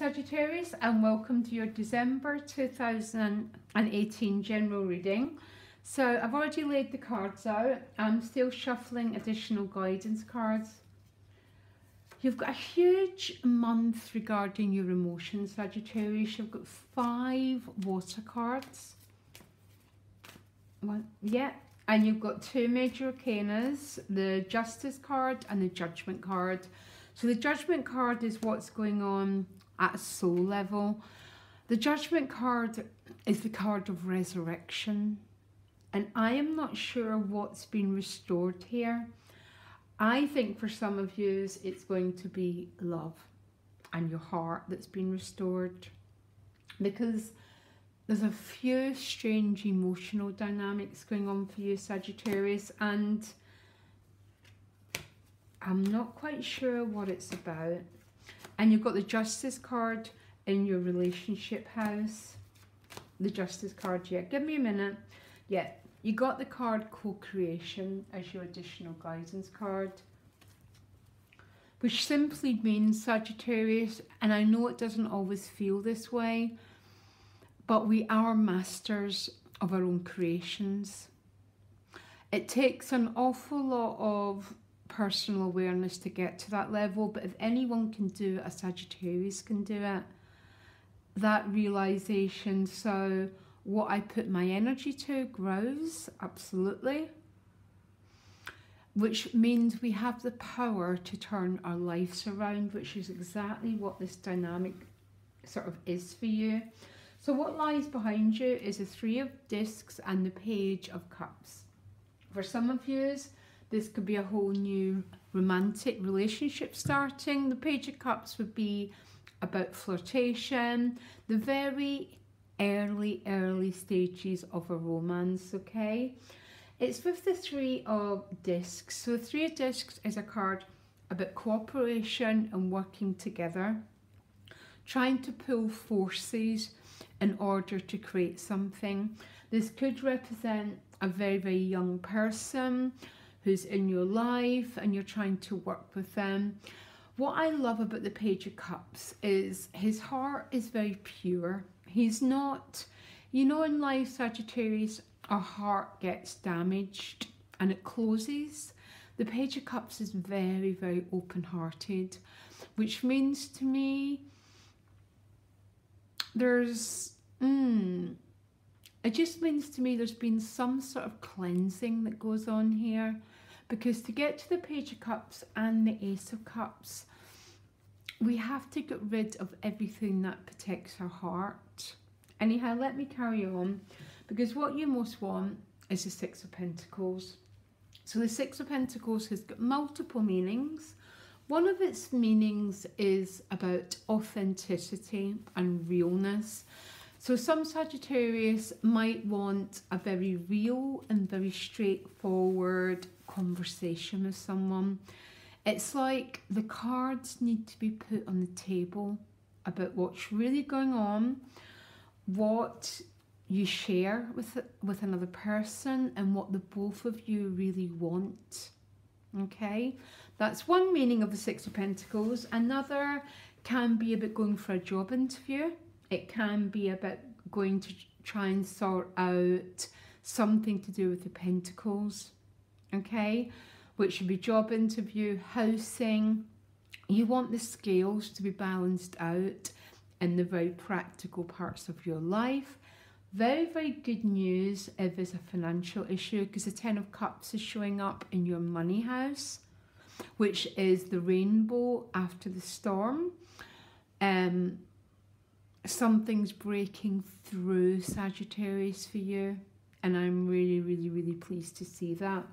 Sagittarius, and welcome to your December 2018 general reading. So I've already laid the cards out. I'm still shuffling additional guidance cards. You've got a huge month regarding your emotions, Sagittarius. You've got 5 water cards. And you've got 2 major arcanas, the Justice card and the Judgment card. So the Judgment card is what's going on at a soul level. The Judgment card is the card of resurrection. And I am not sure what's been restored here. I think for some of you it's going to be love and your heart that's been restored. Because there's a few strange emotional dynamics going on for you, Sagittarius, and I'm not quite sure what it's about. And you've got the Justice card in your relationship house. The Justice card, yeah. Give me a minute. Yeah, you got the card Co-Creation as your additional guidance card. Which simply means, Sagittarius, and I know it doesn't always feel this way, but we are masters of our own creations. It takes an awful lot of personal awareness to get to that level, but if anyone can do it, a Sagittarius can do it. That realization, so what I put my energy to grows, absolutely. Which means we have the power to turn our lives around, which is exactly what this dynamic sort of is for you. So what lies behind you is the 3 of Discs and the Page of Cups. For some of you, this could be a whole new romantic relationship starting. The Page of Cups would be about flirtation, the very early stages of a romance, okay? It's with the 3 of Discs. So the 3 of Discs is a card about cooperation and working together, trying to pull forces in order to create something. This could represent a very young person who's in your life and you're trying to work with them. What I love about the Page of Cups is his heart is very pure. He's not, you know, in life, Sagittarius, our heart gets damaged and it closes. The Page of Cups is very open-hearted, which means to me it just means to me there's been some sort of cleansing that goes on here, because to get to the Page of Cups and the Ace of Cups, we have to get rid of everything that protects our heart. Anyhow, let me carry on, because what you most want is the 6 of Pentacles. So the 6 of Pentacles has got multiple meanings. One of its meanings is about authenticity and realness. So some Sagittarius might want a very real and very straightforward conversation with someone. It's like the cards need to be put on the table about what's really going on, what you share with another person, and what the both of you really want. Okay, that's one meaning of the 6 of Pentacles. Another can be about going for a job interview. It can be about going to try and sort out something to do with the Pentacles, okay, which should be job interview, housing. You want the scales to be balanced out in the very practical parts of your life. Very good news if there's a financial issue, because the 10 of Cups is showing up in your money house, which is the rainbow after the storm. Something's breaking through, Sagittarius, for you, and I'm really pleased to see that.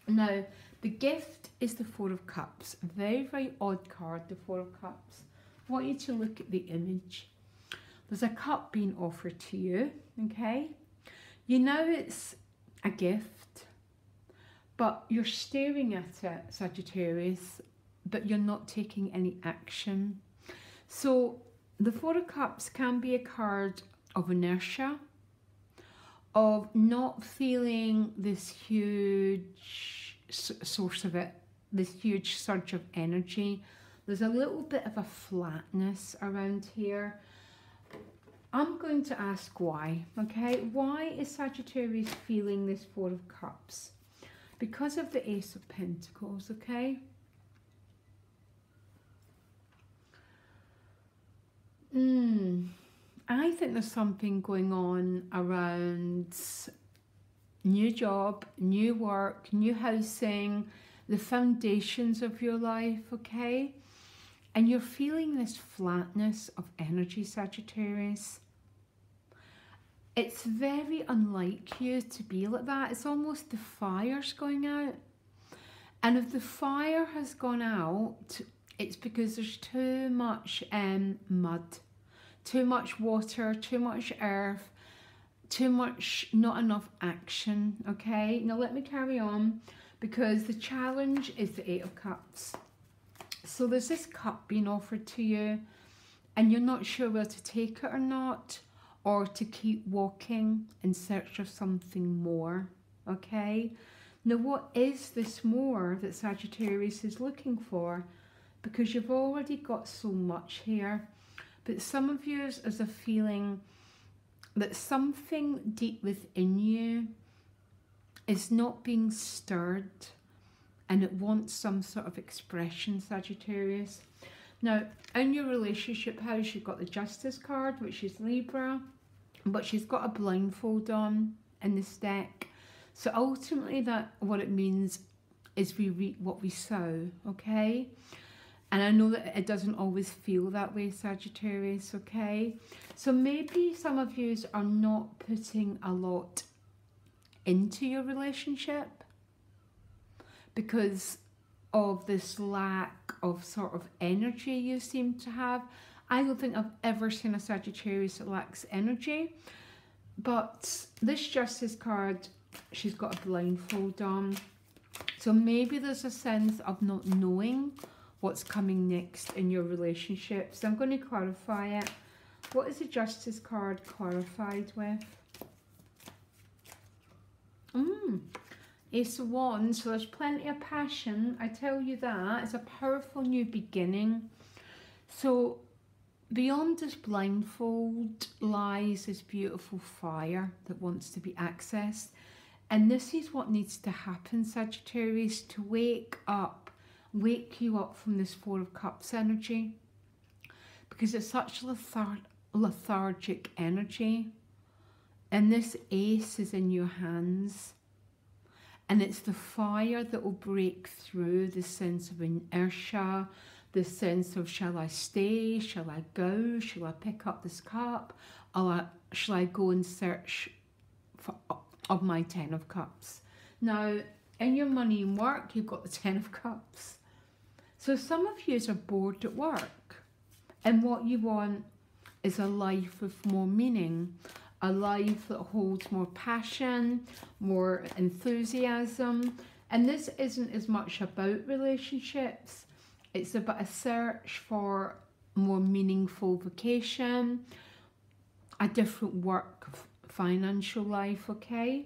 Now, the gift is the 4 of Cups. A very odd card, the 4 of Cups. I want you to look at the image. There's a cup being offered to you, okay? You know it's a gift, but you're staring at it, Sagittarius, but you're not taking any action. So the 4 of Cups can be a card of inertia, of not feeling this huge source of it, this huge surge of energy There's a little bit of a flatness around here. I'm going to ask why, okay? Why is Sagittarius feeling this Four of Cups? Because of the Ace of Pentacles, okay? I think there's something going on around new job, new work, new housing, the foundations of your life, okay? And you're feeling this flatness of energy, Sagittarius. It's very unlike you to be like that. It's almost the fire's going out. And if the fire has gone out, it's because there's too much mud, too much water, too much earth, not enough action, okay? Now let me carry on, because the challenge is the Eight of Cups. So there's this cup being offered to you, and you're not sure whether to take it or not, or to keep walking in search of something more, okay? Now what is this more that Sagittarius is looking for? Because you've already got so much here, but some of you is a feeling that something deep within you is not being stirred, and it wants some sort of expression, Sagittarius. Now, in your relationship house, you've got the Justice card, which is Libra, but she's got a blindfold on in this deck. So ultimately, what it means is we reap what we sow, okay? And I know that it doesn't always feel that way, Sagittarius, okay? So maybe some of you are not putting a lot into your relationship because of this lack of sort of energy you seem to have. I don't think I've ever seen a Sagittarius that lacks energy. But this Justice card, she's got a blindfold on. So maybe there's a sense of not knowing what's coming next in your relationship. So I'm going to clarify it. What is the Justice card clarified with? Ace of Wands. So there's plenty of passion. I tell you that. It's a powerful new beginning. So beyond this blindfold lies this beautiful fire that wants to be accessed. And this is what needs to happen, Sagittarius, to wake you up from this Four of Cups energy. Because it's such lethargic energy. And this ace is in your hands. And it's the fire that will break through the sense of inertia, the sense of, shall I stay, shall I go, shall I pick up this cup, or shall I go and search of my Ten of Cups. Now, in your money and work, you've got the Ten of Cups. So some of you are bored at work, and what you want is a life with more meaning, a life that holds more passion, more enthusiasm. And this isn't as much about relationships. It's about a search for more meaningful vocation, a different work, financial life, okay?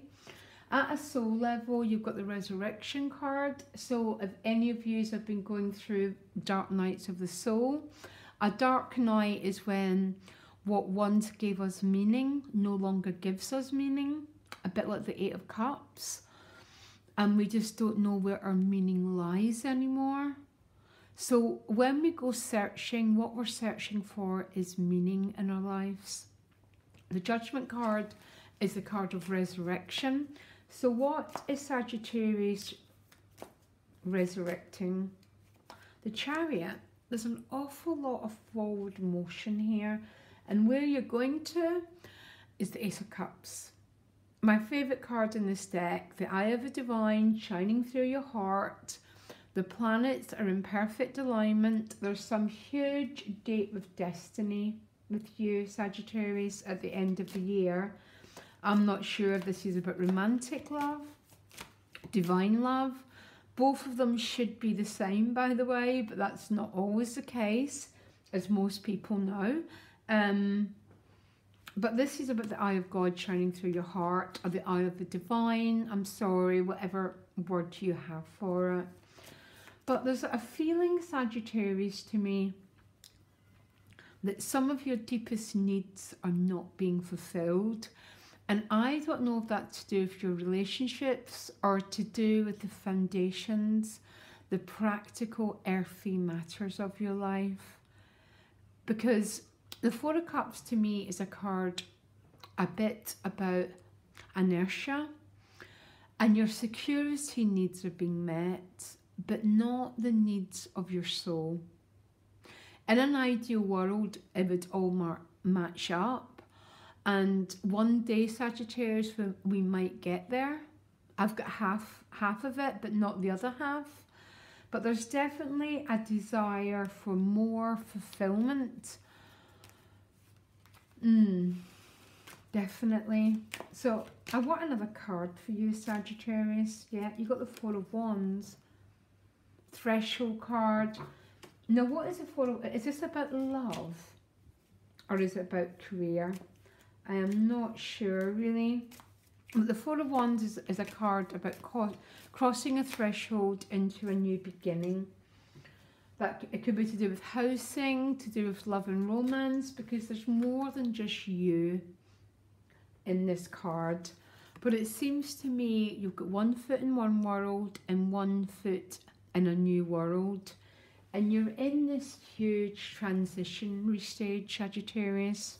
At a soul level, you've got the Resurrection card. So if any of you have been going through dark nights of the soul, a dark night is when what once gave us meaning no longer gives us meaning, a bit like the Eight of Cups. And we just don't know where our meaning lies anymore. So when we go searching, what we're searching for is meaning in our lives. The Judgment card is the card of resurrection. So what is Sagittarius resurrecting? The Chariot. There's an awful lot of forward motion here. And where you're going to is the Ace of Cups. My favourite card in this deck, the Eye of the Divine shining through your heart. The planets are in perfect alignment. There's some huge date with destiny with you, Sagittarius, at the end of the year. I'm not sure if this is about romantic love, divine love. Both of them should be the same, by the way, but that's not always the case, as most people know. But this is about the Eye of God shining through your heart, or the Eye of the Divine. I'm sorry, whatever word you have for it. But there's a feeling, Sagittarius, to me, that some of your deepest needs are not being fulfilled. And I don't know if that's to do with your relationships or to do with the foundations, the practical earthy matters of your life. Because the Four of Cups to me is a card a bit about inertia, and your security needs are being met, but not the needs of your soul. In an ideal world, it would all match up, and one day, Sagittarius, we might get there. I've got half of it, but not the other half. But there's definitely a desire for more fulfillment. Definitely. So I want another card for you, Sagittarius. Yeah, you got the Four of Wands. Threshold card. Now, what is the Four of... Is this about love? Or is it about career? I am not sure, really. But the Four of Wands is a card about crossing a threshold into a new beginning. That it could be to do with housing, to do with love and romance, because there's more than just you in this card. But it seems to me you've got one foot in one world and one foot in a new world. And you're in this huge transitionary stage, Sagittarius.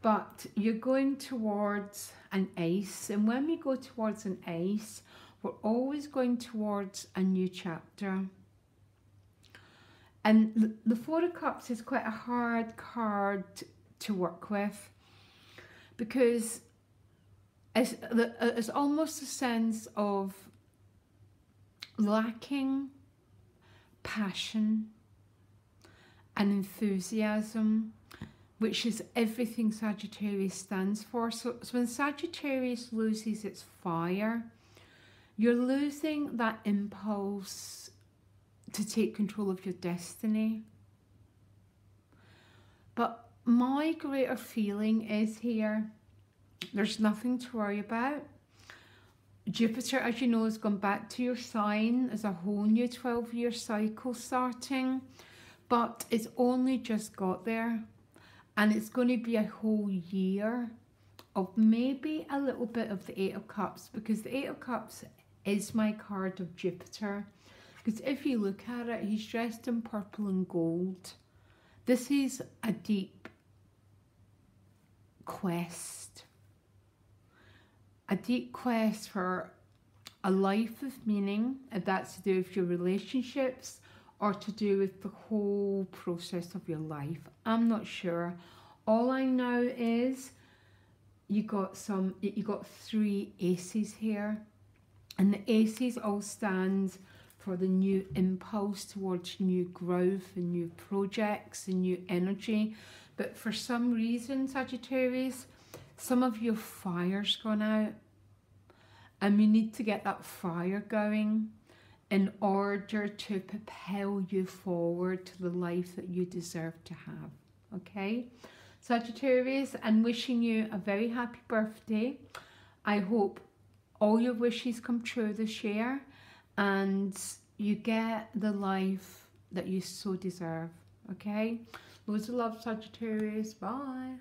But you're going towards an ace. And when we go towards an ace, we're always going towards a new chapter. And the Four of Cups is quite a hard card to work with, because it's almost a sense of lacking passion and enthusiasm, which is everything Sagittarius stands for. So when Sagittarius loses its fire, you're losing that impulse to take control of your destiny. But my greater feeling is here, there's nothing to worry about. Jupiter, as you know, has gone back to your sign as a whole new 12-year cycle starting, but it's only just got there. And it's going to be a whole year of maybe a little bit of the Eight of Cups, because the Eight of Cups is my card of Jupiter. Because if you look at it, he's dressed in purple and gold. This is a deep quest. A deep quest for a life of meaning, if that's to do with your relationships or to do with the whole process of your life. I'm not sure. All I know is you got three aces here, and the aces all stand for the new impulse towards new growth and new projects and new energy. But for some reason, Sagittarius, some of your fire's gone out, and you need to get that fire going in order to propel you forward to the life that you deserve to have. Okay, Sagittarius, I'm wishing you a very happy birthday. I hope all your wishes come true this year and you get the life that you so deserve. Okay, loads of love, Sagittarius. Bye.